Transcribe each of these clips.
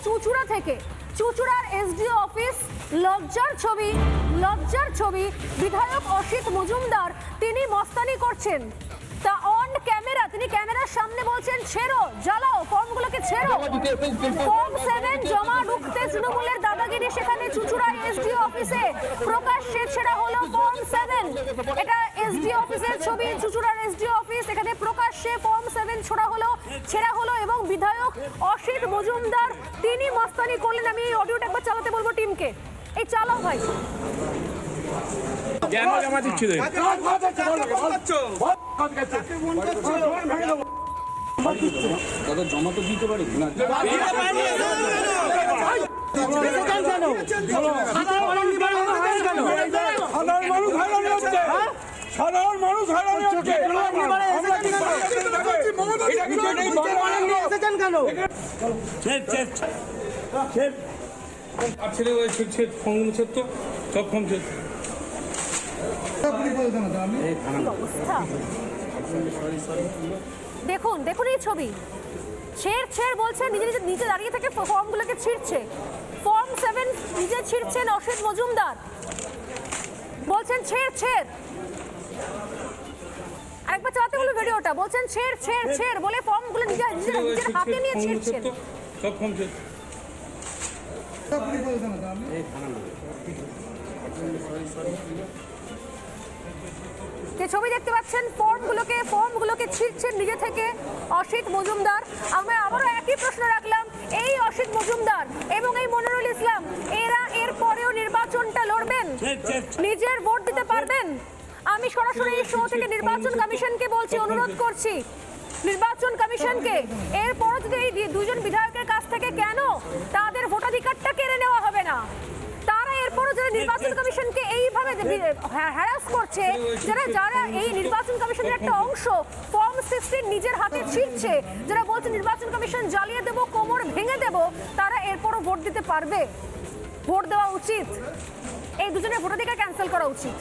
চুঁচুড়া থেকে, চুঁচুড়ার SDO office, লজ্জার ছবি। বিধায়ক অসিত মজুমদার তিনি মস্তানি করছেন, তা অন ক্যামেরা তিনি ক্যামেরার সামনে বলছেন ছেড়ো, জ্বালাও, ফর্মগুলোকে ছেড়ো। ফর্ম 7 জমা রুখতে তৃণমূলের দাদাগিরি সেখানে চুঁচুড়ার এসডিও অফিসে প্রকাশ্যে ছেড়া হলো ফর্ম 7। এটা এসডিও অফিসের ছবি, চুঁচুড়ার এসডিও অফিস, এখানে প্রকাশ্যে ফর্ম 7 ছেড়া হলো এবং বিধায়ক অসিত মজুমদার তিনি মস্তানি করলেন। আমি এই অডিওটা একবার চালাতে বলবো টিমকে, এই চালাও ভাই। কেন জমা দিচ্ছি দাদা, জমা তো দিতে পারি না। সাধারণ মানুষ হয়রানি হচ্ছে। ছেড়ে ফর্মগুলো ছেড় তো, সব ফর্ম ছেড়। দেখুন এই ছবি, ছেড় বলছে, নিচে দাঁড়িয়ে থেকে ফর্মগুলোকে ছিঁড়ছে। ফর্ম 7 নিজে ছিঁড়ছেন অসিত মজুমদার, বলছেন ছেড়। আরেকবার চালাতে হলো ভিডিওটা, বলছেন ছেড় বলে ফর্মগুলো নিজের হাতে নিয়ে ছিঁড়ছেন। সব ফর্ম ছেড়। যে ছবি দেখতে পাচ্ছেন, ফর্মগুলোকে ছিঁড়ছেন নিজে থেকে অসিত মজুমদার। আমরা আবারও একই প্রশ্ন রাখলাম, এই অসিত মজুমদার এবং এই মনিরুল ইসলাম এরা এর পরেও নির্বাচনটা লড়বেন, নিজের ভোট দিতে পারবেন? আমি সরাসরি এই শো থেকে নির্বাচন কমিশনকে বলছি, অনুরোধ করছি নির্বাচন কমিশনকে, এরপরও যদি এই দুজন বিধায়কের কাছ থেকে কেন তাদের ভোটাধিকারটা কেড়ে নেওয়া হবে না? তারা এরপরও যারা নির্বাচন কমিশনকে এইভাবে হ্যারাস করছে, যারা এই নির্বাচন কমিশনের একটা অংশ, ফর্ম 16 নিজের হাতে ছিঁড়ছে, যারা বলছে নির্বাচন কমিশন জ্বালিয়ে দেবো, কোমর ভেঙে দেবো, তারা এরপরও ভোট দিতে পারবে? ভোট দেওয়া উচিত, এই দুজনের ভোটাধিকার ক্যান্সেল করা উচিত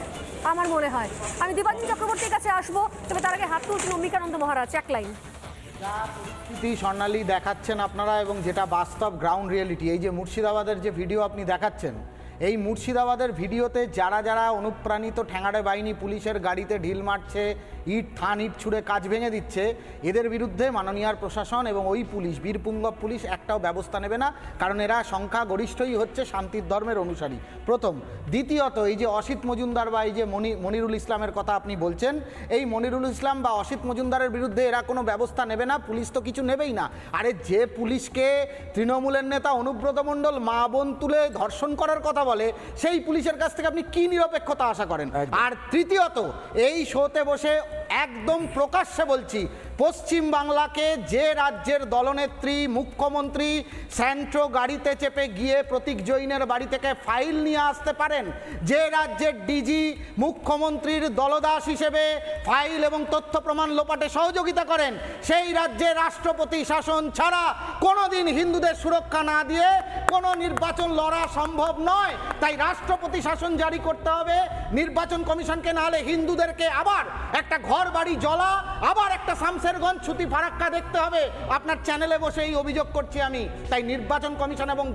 আমার মনে হয়। আমি দীপাঞ্জন চক্রবর্তীর কাছে আসবো, তবে তার আগে হাত তুলছেন অম্বিকানন্দ মহারাজ। এক লাইন। পরিস্থিতি স্বর্ণালী দেখাচ্ছেন আপনারা এবং যেটা বাস্তব গ্রাউন্ড রিয়েলিটি, এই যে মুর্শিদাবাদের যে ভিডিও আপনি দেখাচ্ছেন, এই মুর্শিদাবাদের ভিডিওতে যারা অনুপ্রাণিত ঠ্যাঙাড়ে বাহিনী পুলিশের গাড়িতে ঢিল মারছে, ইট ছুঁড়ে কাজ ভেঙে দিচ্ছে, এদের বিরুদ্ধে মাননীয় প্রশাসন এবং ওই পুলিশ, বীরপুঙ্গব পুলিশ একটাও ব্যবস্থা নেবে না, কারণ এরা সংখ্যাগরিষ্ঠই হচ্ছে শান্তির ধর্মের অনুসারী, প্রথম। দ্বিতীয়ত, এই যে অসিত মজুমদার বা এই যে মনিরুল ইসলামের কথা আপনি বলছেন, এই মনিরুল ইসলাম বা অসিত মজুমদারের বিরুদ্ধে এরা কোনো ব্যবস্থা নেবে না, পুলিশ তো কিছু নেবেই না। আরে যে পুলিশকে তৃণমূলের নেতা অনুব্রত মণ্ডল মা বোন তুলে ধর্ষণ করার কথা বলে, সেই পুলিশের কাছ থেকে আপনি কি নিরপেক্ষতা আশা করেন? আর তৃতীয়ত, এই শোতে বসে একদম প্রকাশ্যে বলছি, পশ্চিম বাংলাকে যে রাজ্যের দলনেত্রী মুখ্যমন্ত্রী স্যান্ট্রো গাড়িতে চেপে গিয়ে প্রতীক জৈনের বাড়ি থেকে ফাইল নিয়ে আসতে পারেন, যে রাজ্যের ডিজি মুখ্যমন্ত্রীর দলদাস হিসেবে ফাইল এবং তথ্য প্রমাণ লোপাটে সহযোগিতা করেন, সেই রাজ্যে রাষ্ট্রপতি শাসন ছাড়া কোনোদিন হিন্দুদের সুরক্ষা না দিয়ে কোনো নির্বাচন লড়া সম্ভব নয়। তাই রাষ্ট্রপতি শাসন জারি করতে হবে নির্বাচন কমিশনকে, না হলে হিন্দুদেরকে আবার একটা ঘর বাড়ি জ্বলা, আবার একটা শামসেরগঞ্জ ছুটি ফারাক্কা দেখতে হবে। আপনার চ্যানেলে বসে এই অভিযোগ করছি আমি। তাই নির্বাচন কমিশন এবং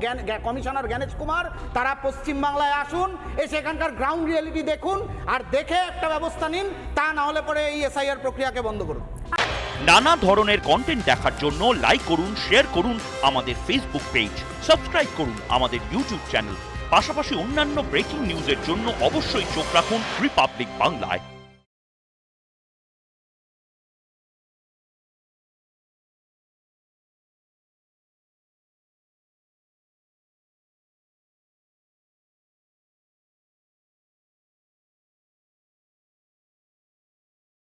কমিশনার জ্ঞানেশ কুমার তারা পশ্চিমবাংলায় আসুন, এসে এখানকার গ্রাউন্ড রিয়েলিটি দেখুন, আর দেখে একটা ব্যবস্থা নিন, তা না হলে পরে এই এসআইআর প্রক্রিয়াকে বন্ধ করুন। নানা ধরনের কন্টেন্ট দেখার জন্য লাইক করুন, শেয়ার করুন আমাদের ফেসবুক পেজ, সাবস্ক্রাইব করুন আমাদের ইউটিউব চ্যানেল। পাশাপাশি অন্যান্য ব্রেকিং নিউজের জন্য অবশ্যই চোখ রাখুন রিপাবলিক বাংলায়।